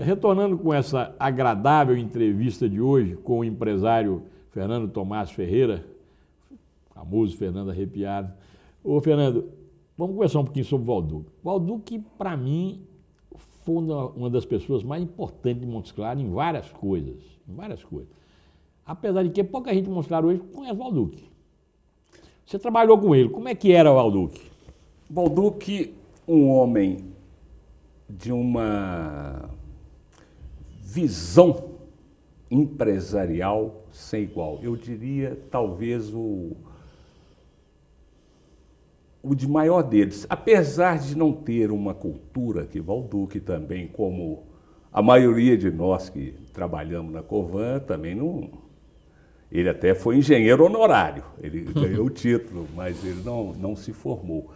retornando com essa agradável entrevista de hoje com o empresário Fernando Tomás Ferreira, famoso Fernando Arrepiado. Ô, Fernando, vamos conversar um pouquinho sobre o Valduque. Valduque, para mim, foi uma das pessoas mais importantes de Montes Claros em várias coisas. Apesar de que pouca gente de Montes Claros hoje conhece o Valduque. Você trabalhou com ele, como é que era o Valduque? Valduque, um homem de uma visão empresarial sem igual. Eu diria, talvez, o de maior deles. Apesar de não ter uma cultura que Valduque também, como a maioria de nós que trabalhamos na Covan, também não... Ele até foi engenheiro honorário, ele ganhou o título, mas ele não se formou.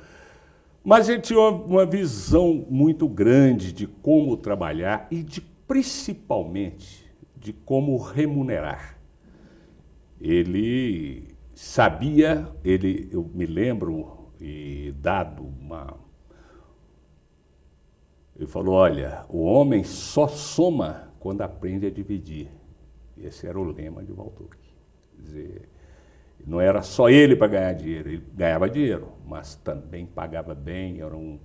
Mas ele tinha uma visão muito grande de como trabalhar e principalmente de como remunerar. Ele sabia, eu me lembro, e dado ele falou, olha, o homem só soma quando aprende a dividir. Esse era o lema de Valduque. Quer dizer, não era só ele para ganhar dinheiro, ele ganhava dinheiro, mas também pagava bem, era um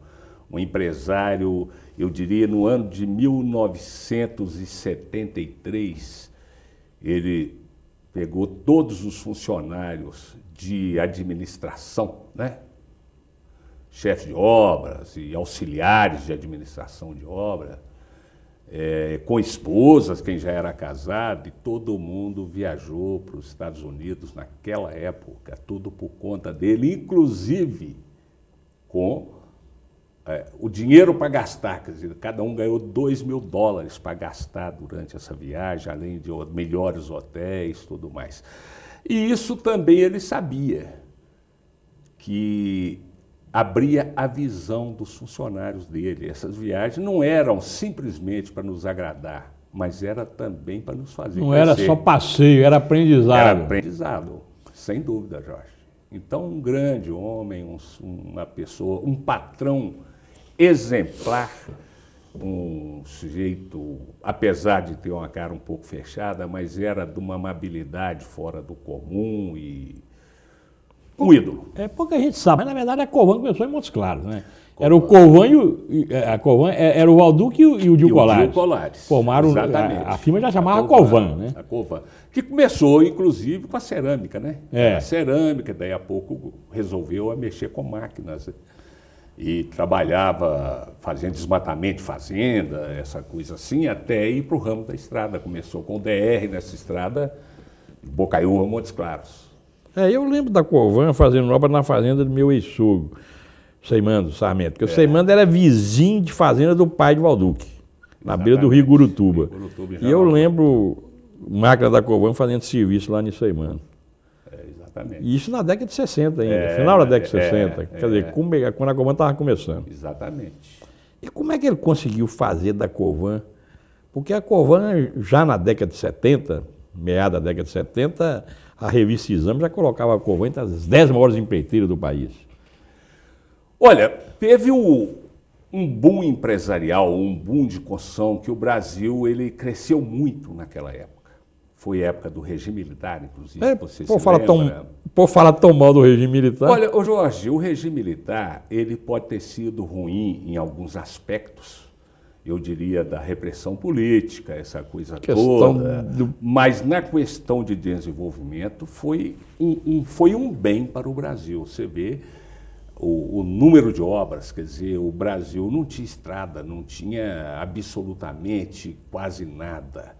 empresário, eu diria, no ano de 1973, ele pegou todos os funcionários de administração, né? Chefes de obras e auxiliares de administração de obra, com esposas, quem já era casado, e todo mundo viajou para os Estados Unidos naquela época, tudo por conta dele, inclusive com o dinheiro para gastar, quer dizer, cada um ganhou $2.000 para gastar durante essa viagem, além de melhores hotéis e tudo mais. E isso também ele sabia, que abria a visão dos funcionários dele. Essas viagens não eram simplesmente para nos agradar, mas era também para nos fazer Não crescer. era só passeio, era aprendizado. Era aprendizado, sem dúvida, Jorge. Então, um grande homem, uma pessoa, um patrão exemplar, um sujeito, apesar de ter uma cara um pouco fechada, mas era de uma amabilidade fora do comum e um ídolo. Pouca gente sabe, mas na verdade a Covan começou em Montes Claros, né? Era o Covan a Covan, era o Valduque e o Dil Colares. Dil Colares. Formaram, exatamente. A firma já chamava Covan, né? A Covan, que começou, inclusive, com a cerâmica, né? A cerâmica, daí a pouco resolveu a mexer com máquinas. E trabalhava fazendo desmatamento de fazenda, essa coisa assim, até ir para o ramo da estrada. Começou com o DR nessa estrada, Bocaiúva, Montes Claros. Eu lembro da Covan fazendo obra na fazenda do meu ex-sogro, Seimando Sarmento, porque o Seimando era vizinho de fazenda do pai de Valduque, na beira do Rio Gurutuba. E eu lembro máquina da Covan fazendo serviço lá em Seimando. Exatamente. E isso na década de 60 ainda, final da década de 60, quer dizer, quando a Covan estava começando. Exatamente. E como é que ele conseguiu fazer da Covan? Porque a Covan, já na década de 70, meada da década de 70, a revista Exame já colocava a Covan entre as 10 maiores empreiteiras do país. Olha, teve um boom empresarial, um boom de construção, que o Brasil ele cresceu muito naquela época. Foi a época do regime militar, inclusive, Por falar tão mal do regime militar. Olha, ô Jorge, o regime militar ele pode ter sido ruim em alguns aspectos, eu diria da repressão política, essa coisa toda, mas na questão de desenvolvimento foi um bem para o Brasil. Você vê o número de obras, quer dizer, o Brasil não tinha estrada, não tinha absolutamente quase nada.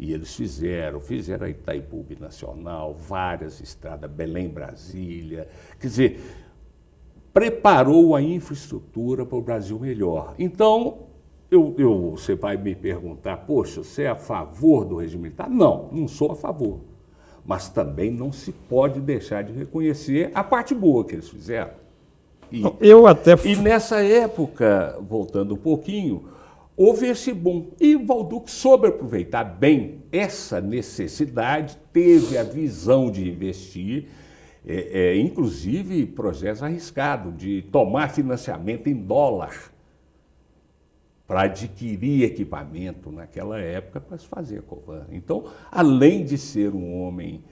E eles fizeram a Itaipu Nacional, várias estradas, Belém, Brasília, quer dizer, preparou a infraestrutura para o Brasil melhor. Então, você vai me perguntar, poxa, você é a favor do regime militar? Não sou a favor. Mas também não se pode deixar de reconhecer a parte boa que eles fizeram. E nessa época, voltando um pouquinho, houve esse boom. E o Valduque soube aproveitar bem essa necessidade, teve a visão de investir, inclusive projetos arriscados, de tomar financiamento em dólar para adquirir equipamento naquela época para se fazer a Covan. Então, além de ser um homem,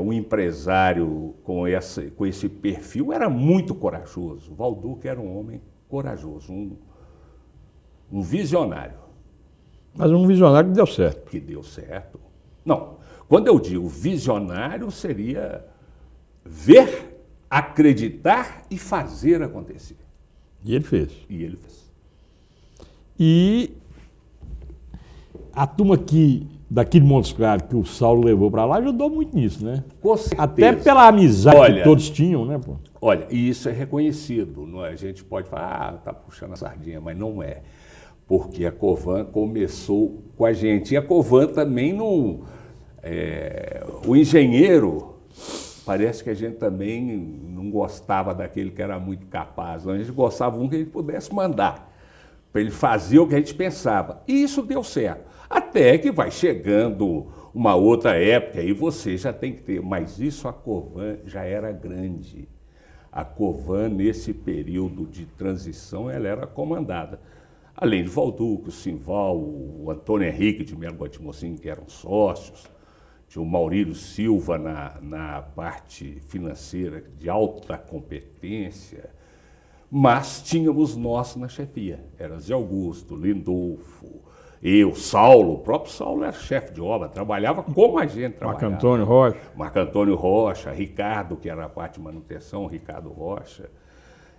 um empresário com esse perfil, era muito corajoso. O Valduque era um homem corajoso, um visionário. Mas um visionário que deu certo. Que deu certo. Não, quando eu digo visionário, seria ver, acreditar e fazer acontecer. E ele fez. E ele fez. E a turma daqui de Montes Claros, que o Saulo levou para lá, ajudou muito nisso, né? Com certeza. Até pela amizade que todos tinham, né, pô? Olha, e isso é reconhecido. Não é? A gente pode falar, tá puxando a sardinha, mas não é. Porque a Covan começou com a gente. E a Covan também não... o engenheiro, parece que a gente também não gostava daquele que era muito capaz. A gente gostava de um que ele pudesse mandar, para ele fazer o que a gente pensava. E isso deu certo. Até que vai chegando uma outra época e você já tem que ter. Mas isso a Covan já era grande. A Covan, nesse período de transição, ela era comandada. Além de Valduque, o Simval, o Antônio Henrique de Melo Batimocinho, que eram sócios, tinha o Maurílio Silva na parte financeira de alta competência, mas tínhamos nós na chefia. Era Zé Augusto, Lindolfo, eu, Saulo, o próprio Saulo era chefe de obra, trabalhava como a gente trabalhava. Marco Antônio Rocha. Marco Antônio Rocha, Ricardo, que era a parte de manutenção, Ricardo Rocha.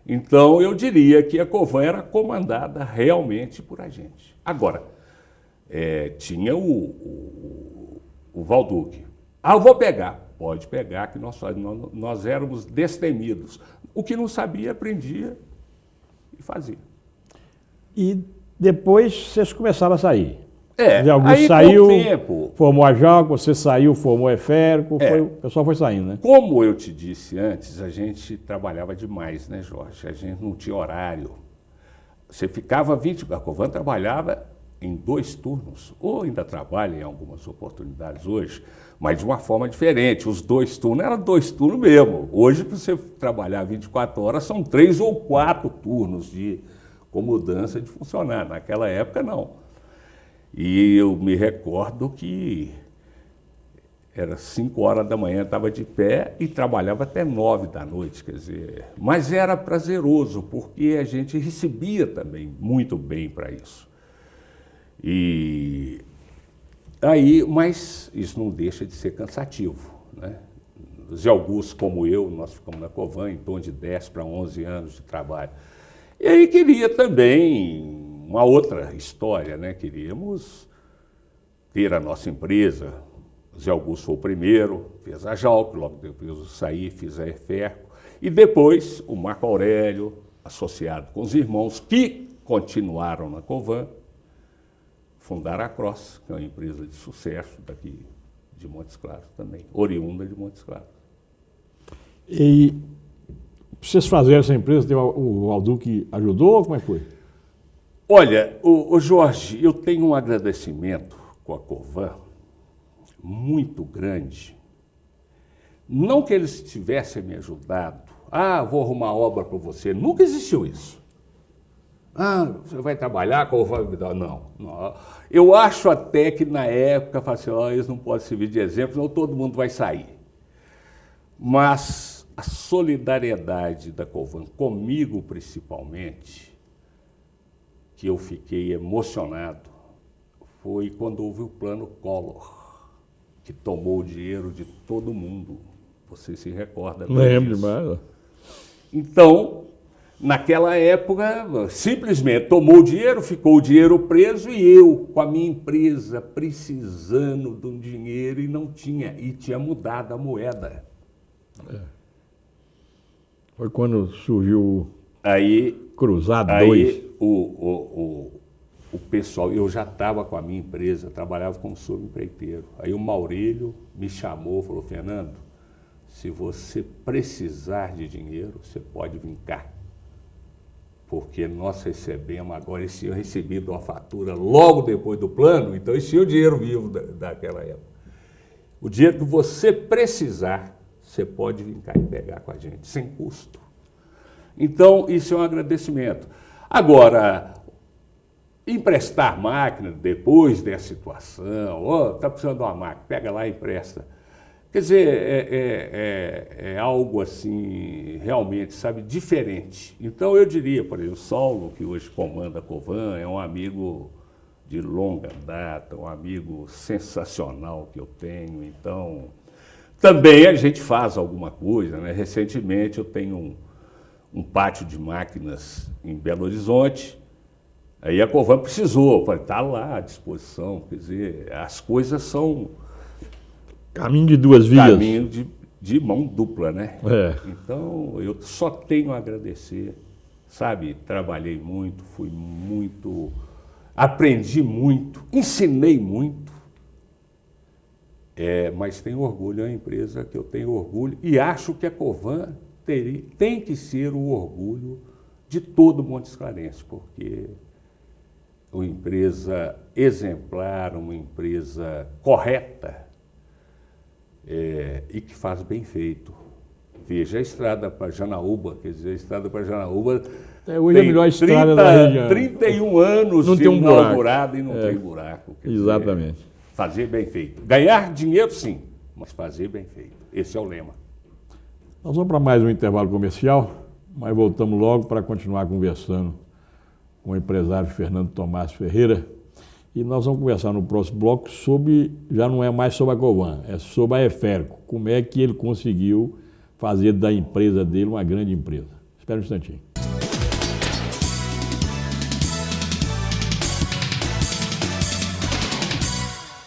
Então, eu diria que a Covan era comandada realmente por a gente. Agora, tinha o Valduque. Eu vou pegar. Pode pegar, que nós éramos destemidos. O que não sabia, aprendia e fazia. E depois vocês começaram a sair. Augusto aí saiu, com o tempo, formou a Jalco, você saiu, formou a Eférico, o pessoal foi saindo, né? Como eu te disse antes, a gente trabalhava demais, né, Jorge? A gente não tinha horário. Você ficava a Covan trabalhava em 2 turnos, ou ainda trabalha em algumas oportunidades hoje, mas de uma forma diferente. Os 2 turnos eram 2 turnos mesmo. Hoje, para você trabalhar 24 horas, são 3 ou 4 turnos com mudança de funcionário. Naquela época, não. E eu me recordo que era 5 horas da manhã, estava de pé e trabalhava até 9 da noite, quer dizer. Mas era prazeroso, porque a gente recebia também muito bem para isso. E aí, mas isso não deixa de ser cansativo, né? Zé Augusto, como eu, nós ficamos na Covan em torno de 10 para 11 anos de trabalho. E aí queria também uma outra história, né? Queríamos ter a nossa empresa. O Zé Augusto foi o primeiro, fez a Jalco, logo depois eu saí, fiz a Eferco. E depois o Marco Aurélio, associado com os irmãos que continuaram na Covan, fundaram a Cross, que é uma empresa de sucesso daqui de Montes Claros também, oriunda de Montes Claros. E para vocês fazerem essa empresa, o Valduque ajudou? Como é que foi? Olha, o Jorge, eu tenho um agradecimento com a Covan muito grande. Não que eles tivessem me ajudado. Vou arrumar obra para você. Nunca existiu isso. Você vai trabalhar, a Covan vai me dar. Não. Eu acho até que na época, assim, eles não podem servir de exemplo, senão todo mundo vai sair. Mas a solidariedade da Covan, comigo principalmente, que eu fiquei emocionado, foi quando houve o plano Collor, que tomou o dinheiro de todo mundo. Você se recorda disso? Lembro demais. Então, naquela época, simplesmente tomou o dinheiro, ficou o dinheiro preso e eu, com a minha empresa, precisando de um dinheiro e não tinha, e tinha mudado a moeda. Foi quando surgiu aí, Cruzado 2. Aí o pessoal, eu já estava com a minha empresa, trabalhava como subempreiteiro. Aí o Maurílio me chamou, falou: Fernando, se você precisar de dinheiro, você pode vir cá. Porque nós recebemos agora, esse ano recebido uma fatura logo depois do plano, então esse é o dinheiro vivo daquela época. O dinheiro que você precisar, você pode vir cá e pegar com a gente, sem custo. Então, isso é um agradecimento. Agora, emprestar máquina depois dessa situação, está precisando de uma máquina, pega lá e empresta. Quer dizer, é algo assim, realmente, sabe, diferente. Então eu diria, por exemplo, o Saulo, que hoje comanda a Covan, é um amigo de longa data, um amigo sensacional que eu tenho. Então, também a gente faz alguma coisa, né? Recentemente eu tenho um pátio de máquinas em Belo Horizonte, aí a Covan precisou, está lá à disposição, quer dizer, as coisas são... Caminho de duas vias. Caminho de mão dupla, né? É. Então, eu só tenho a agradecer, sabe? Trabalhei muito, fui muito, aprendi muito, ensinei muito, mas tenho orgulho, é uma empresa que eu tenho orgulho e acho que a Covan tem que ser o orgulho de todo Montes Clarense, porque é uma empresa exemplar, uma empresa correta, e que faz bem feito. Veja a estrada para Janaúba, quer dizer, a estrada para Janaúba hoje é a melhor estrada da região. 31 anos não de tem inaugurada e não tem buraco. Exatamente. Dizer, fazer bem feito. Ganhar dinheiro, sim, mas fazer bem feito. Esse é o lema. Nós vamos para mais um intervalo comercial, mas voltamos logo para continuar conversando com o empresário Fernando Tomás Ferreira. E nós vamos conversar no próximo bloco sobre, já não é mais sobre a Covan, é sobre a Eferco. Como é que ele conseguiu fazer da empresa dele uma grande empresa. Espera um instantinho.